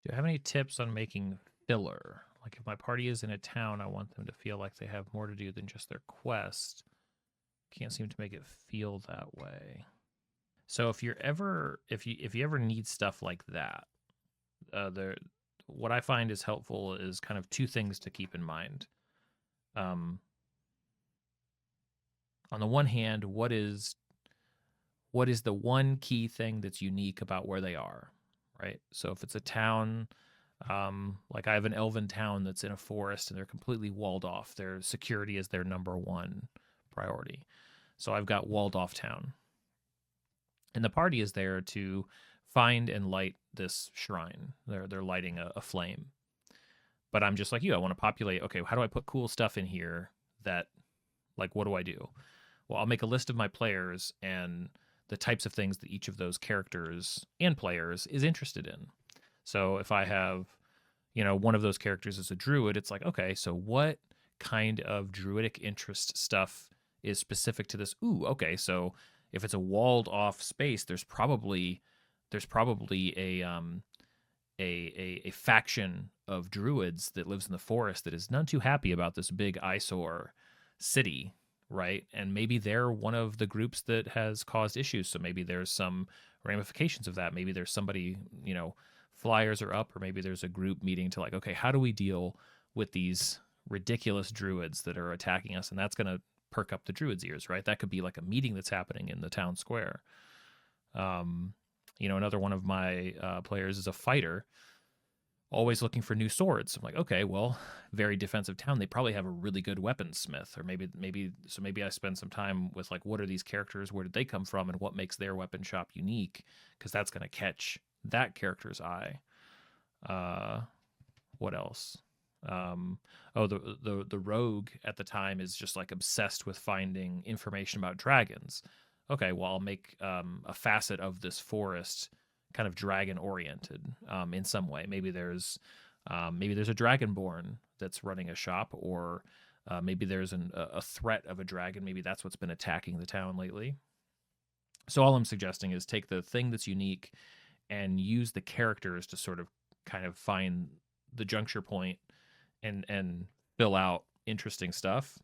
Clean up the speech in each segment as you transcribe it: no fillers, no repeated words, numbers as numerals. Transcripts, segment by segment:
Do you have any tips on making filler? Like if my party is in a town, I want them to feel like they have more to do than just their quest. Can't seem to make it feel that way. So if you ever need stuff like that, there what I find is helpful is kind of two things to keep in mind. Um, on the one hand, what is the one key thing that's unique about where they are, right? So if it's a town, like I have an elven town that's in a forest and they're completely walled off. Their security is their number one priority. So I've got walled off town. And the party is there to find and light this shrine. They're lighting a flame. But I'm just like you. I want to populate. Okay, how do I put cool stuff in here that, like, what do I do? Well, I'll make a list of my players and the types of things that each of those characters and players is interested in. So if I have, one of those characters is a druid, it's like, okay, so what kind of druidic interest stuff is specific to this? Ooh, okay, so if it's a walled off space, there's probably a faction of druids that lives in the forest that is none too happy about this big eyesore city, right? And maybe they're one of the groups that has caused issues. So maybe there's some ramifications of that. Maybe there's somebody, flyers are up, or maybe there's a group meeting to like, okay, how do we deal with these ridiculous druids that are attacking us? And that's going to perk up the druids' ears, right? That could be like a meeting that's happening in the town square. Another one of my players is a fighter, always looking for new swords. I'm like, okay, well, very defensive town. They probably have a really good weaponsmith, or maybe I spend some time with like, what are these characters? Where did they come from, and what makes their weapon shop unique? Because that's going to catch that character's eye. What else? The rogue at the time is just like obsessed with finding information about dragons. Okay, well, I'll make a facet of this forest kind of dragon oriented in some way. Maybe there's a dragonborn that's running a shop, or maybe there's a threat of a dragon. Maybe that's what's been attacking the town lately. So all I'm suggesting is take the thing that's unique and use the characters to sort of kind of find the juncture point and fill out interesting stuff.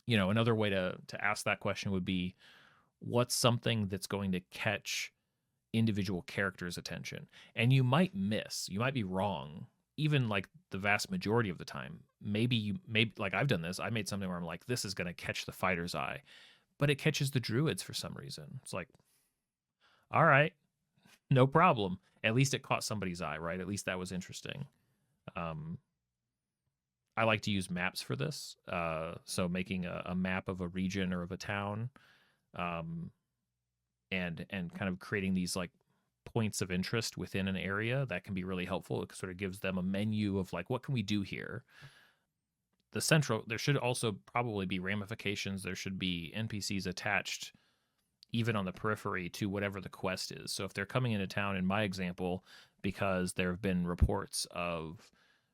Another way to ask that question would be, what's something that's going to catch individual characters' attention? And you might be wrong, even like the vast majority of the time. Maybe like I've done this. I made something where I'm like, this is going to catch the fighter's eye, but it catches the druids for some reason. It's like, all right, no problem. At least it caught somebody's eye, right? At least that was interesting. Um, I like to use maps for this. So making a map of a region or of a town, um, and kind of creating these like points of interest within an area, that can be really helpful. It sort of gives them a menu of like, what can we do here? There should also probably be ramifications. There should be NPCs attached even on the periphery to whatever the quest is. So if they're coming into town, in my example, because there have been reports of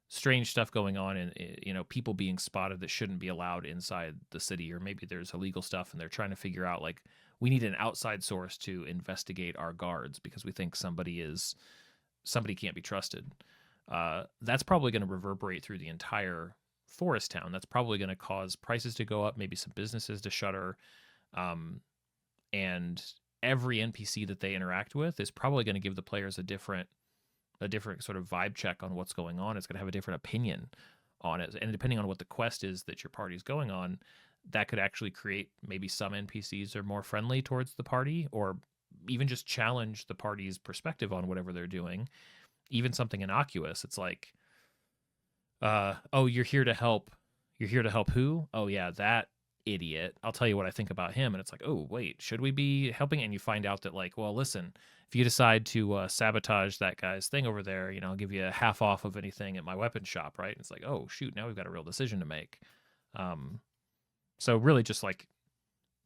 strange stuff going on and people being spotted that shouldn't be allowed inside the city, or maybe there's illegal stuff and they're trying to figure out like, we need an outside source to investigate our guards because we think somebody can't be trusted. That's probably going to reverberate through the entire forest town. That's probably going to cause prices to go up, maybe some businesses to shutter. And every NPC that they interact with is probably going to give the players a different sort of vibe check on what's going on. It's going to have a different opinion on it. And depending on what the quest is that your party's going on, that could actually create maybe some NPCs are more friendly towards the party, or even just challenge the party's perspective on whatever they're doing. Even something innocuous. It's like, oh, you're here to help. You're here to help who? Oh, yeah, that idiot. I'll tell you what I think about him. And it's like, oh, wait, should we be helping? And you find out that like, well, listen, if you decide to sabotage that guy's thing over there, I'll give you a half off of anything at my weapon shop, right? And it's like, oh, shoot, now we've got a real decision to make. So really just like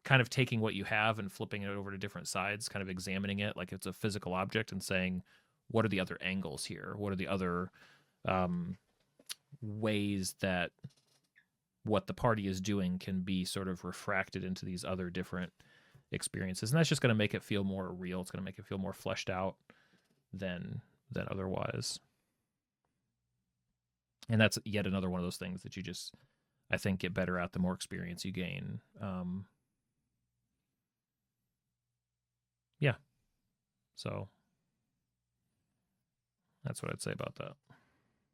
kind of taking what you have and flipping it over to different sides, kind of examining it like it's a physical object and saying, what are the other angles here? What are the other ways that what the party is doing can be sort of refracted into these other different experiences? And that's just going to make it feel more real. It's going to make it feel more fleshed out than than otherwise. And that's yet another one of those things that you just, I think, get better at the more experience you gain. Yeah. So that's what I'd say about that.